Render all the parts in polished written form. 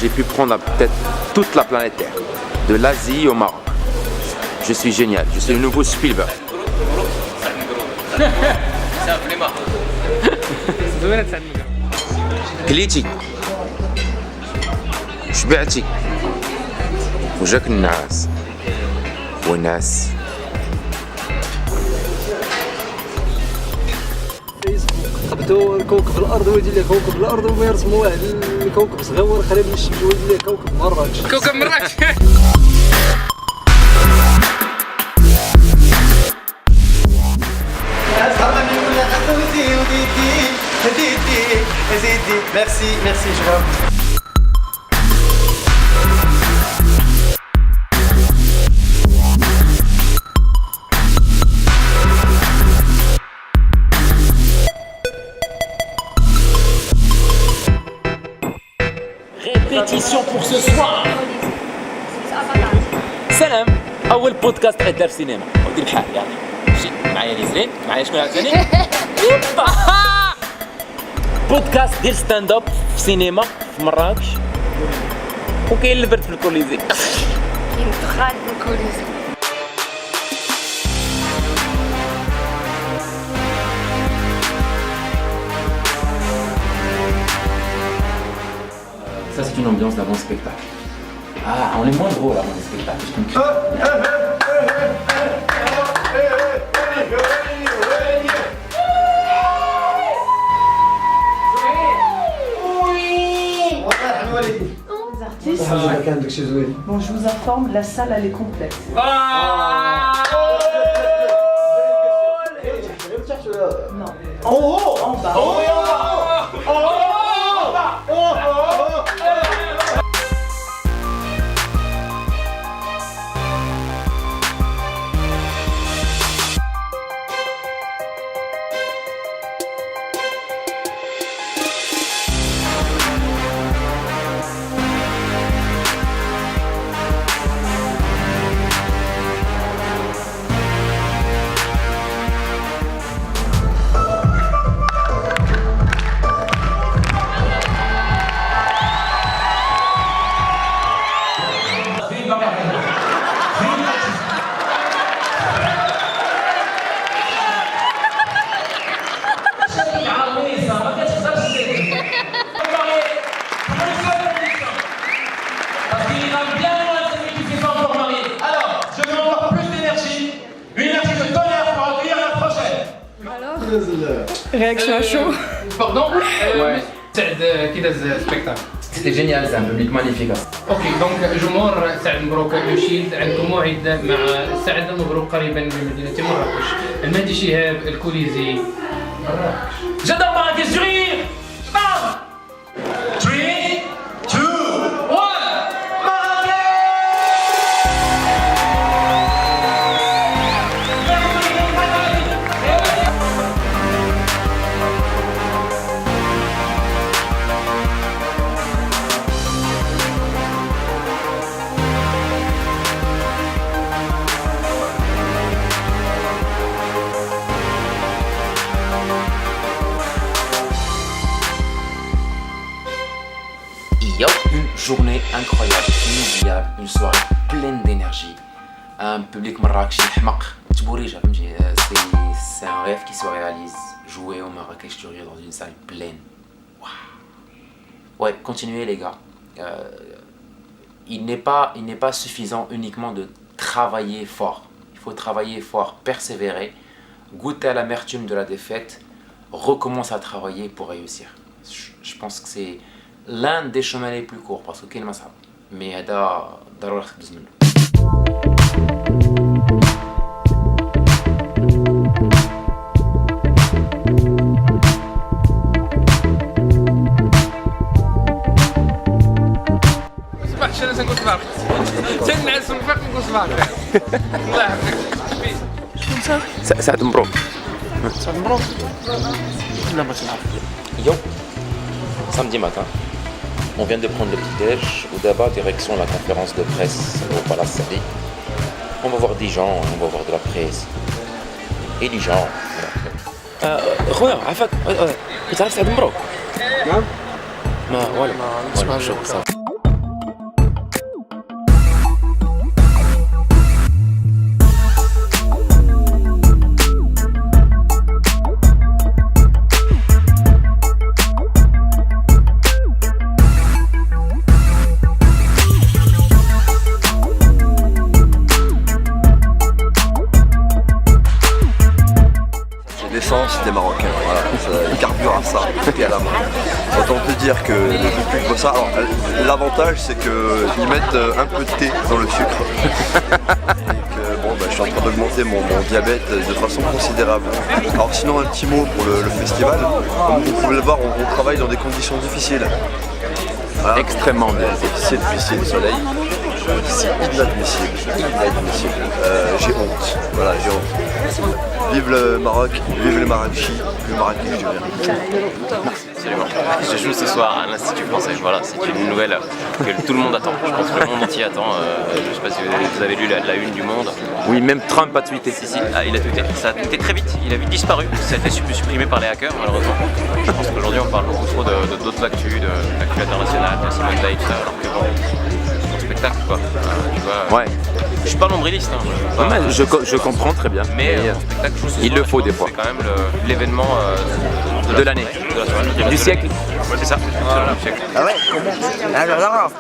j'ai pu prendre peut-être toute la planète Terre, de l'Asie au Maroc. Je suis génial, je suis le nouveau Spielberg. كليتي شبعتي وجاك النعاس وناس قبتو كوكب الارض ويدير ليه كوكب الارض وما يرسموا واحد الكوكب صغير قريب من الشمس ويدير ليه كوكب مراكش. كوكب مراكش. Merci, merci, je vois. Répétition pour ce soir. سلام اول بودكاست غير في سينما ودير بحال يلا شي معايا نزرين معايا شكون عاوتاني بودكاست ديال ستاند اب في سينما في مراكش وكاين البرد في الكوليزي كاين الدخان في الكوليزي. Ça c'est une ambiance d'avant-spectacle. Ah, on est moins drôle avant les spectacles, je comprends. Bon, je vous informe, la salle elle est complète. Non. En bas. Réaction à chaud. Pardon. سعد كي داز السبيكتاكل. C'était génial, c'est un public magnifique. اوكي دونك جمهور سعد مبروك لو شيلد عندكم موعد مع سعد مبروك قريبا بمدينه مراكش. المهدي شهاب الكوليزي مراكش. J'adore Marrakech du rire. 3 2 Yo, une journée incroyable, inoubliable, une soirée pleine d'énergie. Un public marrakchi حمق تبوريجة فهمتي. C'est un rêve qui se réalise. Jouer au Marrakech du Rire dans une salle pleine. Wow. Ouais, continuez les gars. Il n'est pas suffisant uniquement de travailler fort. Il faut travailler fort, persévérer, goûter à l'amertume de la défaite, recommencer à travailler pour réussir. Je pense que c'est l'un des chemins les plus courts parce que كاين مصعب mais هذا ضروري تخدز منه. صباح انا تنقول صباح تنعس ونفيق نقول صباح الله يحفظك. شكون صافي؟ سعد مبروك. سعد مبروك. لا ما تنعرف. Yo, samedi matin, on vient de prendre le petit-déj, ou d'abord direction la conférence de presse au Palace Sali. On va voir des gens, on va voir de la presse. Et des gens. خويا عافاك تعرف سعد مبروك؟ نعم. ما والو نسمع شوف الجو. صافي. dire que depuis que je vois ça, alors l'avantage c'est qu'ils mettent un peu de thé dans le sucre. Je suis en train d'augmenter mon diabète de façon considérable. Alors sinon un petit mot pour le festival. Comme vous pouvez le voir, on travaille dans des conditions difficiles. Voilà. Extrêmement difficile, le soleil. C'est inadmissible. J'ai honte. Voilà, j'ai honte. Vive le Maroc, vive le Marrakech, le Marrakech du Rire. Absolument. Je joue ce soir à l'Institut français. Voilà, c'est une nouvelle que tout le monde attend. Je pense que le monde entier attend. Je ne sais pas si vous avez lu la une du Monde. Oui, même Trump a tweeté. Si, il a tweeté. Ça a tweeté très vite. Il a vite disparu. Ça a été supprimé par les hackers, malheureusement. Je pense qu'aujourd'hui, on parle beaucoup trop d'autres actus, de l'actu internationale, de Simone Veil, tout ça, alors que bon, c'est un spectacle, quoi. Tu vois, ouais. Je suis pas nombriliste. Hein, je comprends très bien. Mais spectacle, il le faut des fois. C'est quand même l'événement de l'année, du siècle. C'est ça, du siècle. Ah ouais, comment? Alors,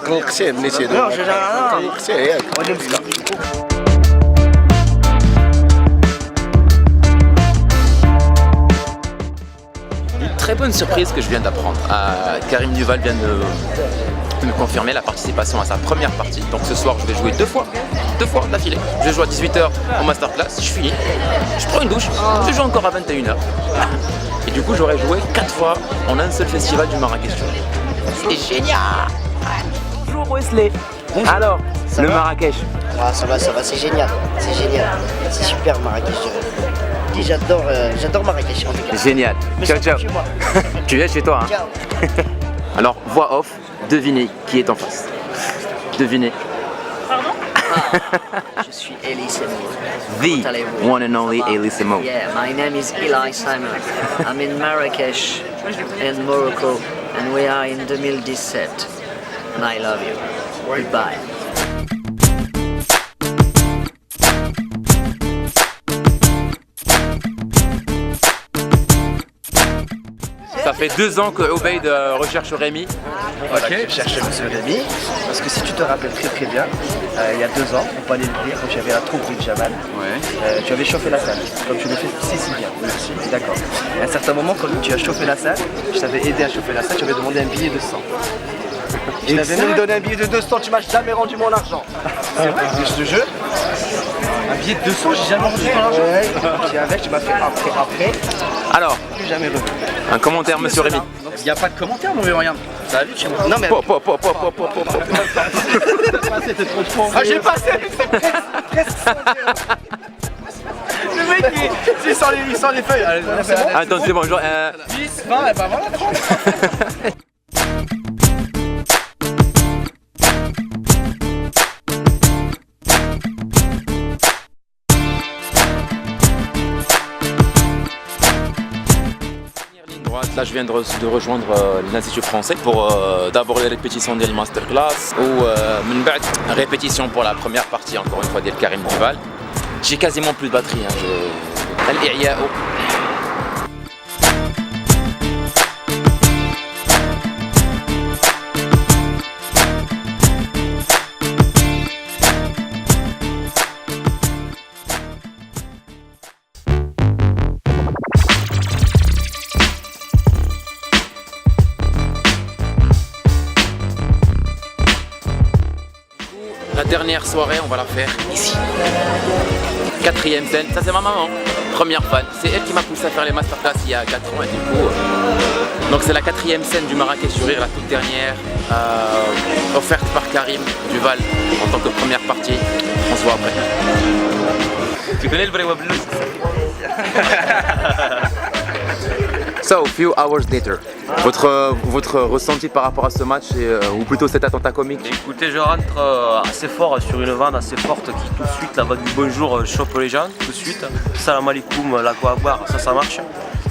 Une très bonne surprise que je viens d'apprendre. Karim Duval vient de me confirmer la participation à sa première partie. Donc ce soir, je vais jouer deux fois d'affilée. Je joue à 18h au masterclass, je finis, je prends une douche, je joue encore à 21h. Et du coup, j'aurais joué 4 fois en un seul festival du Marrakech. C'est génial! Bonjour Wesley! Bonjour. Alors, le Marrakech? Ah, ça va, c'est génial. C'est génial. C'est super Marrakech. J'adore Marrakech en tout cas. Génial. Ciao, ciao. Tu es chez toi, hein? Ciao. Alors, voix off, devinez qui est en face. Devinez. Pardon? Je suis Elissimo. The one and only Elissimo. Yeah, my name is Eli Simon. I'm in Marrakech in Morocco and we are in 2017. And I love you. Goodbye. Ça fait 2 ans que Obeid recherche Rémi. Voilà, je cherche monsieur Rémi, parce que si tu te rappelles très bien, il y a 2 ans, au Palais de Rire, quand j'avais la troupe de Jamal, tu avais chauffé la salle, comme tu le fais si bien. Merci. D'accord. À un certain moment, quand tu as chauffé la salle, je t'avais aidé à chauffer la salle, tu avais demandé un billet de 100. Je t'avais même donné un billet de 200, tu m'as jamais rendu mon argent. C'est vrai, je te jure. Un billet de 200, j'ai jamais rendu ton argent. Ouais, avec, tu m'as fait après. Alors, plus jamais revenu. Un commentaire, monsieur Rémi. Il n'y a pas de commentaire, mon vieux, regarde. Ça va vite chez moi. Non, mais. C'était trop fort. Ah, j'ai passé, c'est presque. Le mec, il sent les feuilles. Allez, attends, c'est bon, genre. 10, 20, et bah voilà, 30. Là, je viens de rejoindre l'Institut français pour d'abord les répétitions de masterclass ou répétition pour la première partie, encore une fois, de Karim Duval. J'ai quasiment plus de batterie. La dernière soirée, on va la faire ici. 4e scène, ça c'est ma maman, première fan. C'est elle qui m'a poussé à faire les masterclass il y a 4 ans et du coup... Donc c'est la 4e scène du Marrakech du Rire, la toute dernière, offerte par Karim Duval en tant que première partie. On se voit après. Tu connais le vrai Wablouz? So, few hours later, votre ressenti par rapport à ce match ou plutôt cet attentat comique? Écoutez, je rentre assez fort sur une vanne assez forte qui tout de suite, la vague du bonjour, chope les gens tout de suite. Salam alaikum, la quoi boire, ça marche.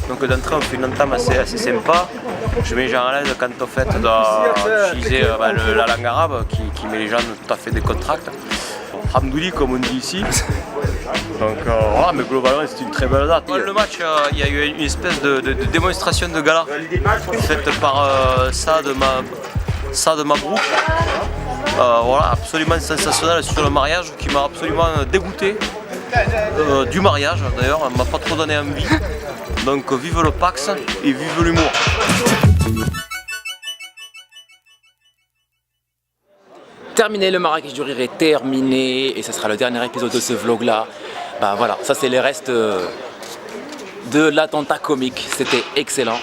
Donc d'entrée, on fait une entame assez sympa. Je mets les gens à l'aise quand on fait d'utiliser la langue arabe qui met les gens tout à fait décontractés. Hamdouli comme on dit ici. Donc voilà, mais globalement c'est une très belle date. Dans le match, il y a eu une espèce de démonstration de gala faite par Saad Mabrouk. Voilà, absolument sensationnel sur le mariage qui m'a absolument dégoûté du mariage d'ailleurs, elle m'a pas trop donné envie. Donc vive le Pax et vive l'humour. terminé, le Marrakech du Rire est terminé et ce sera le dernier épisode de ce vlog là. Bah voilà, ça c'est les restes de l'attentat comique, c'était excellent.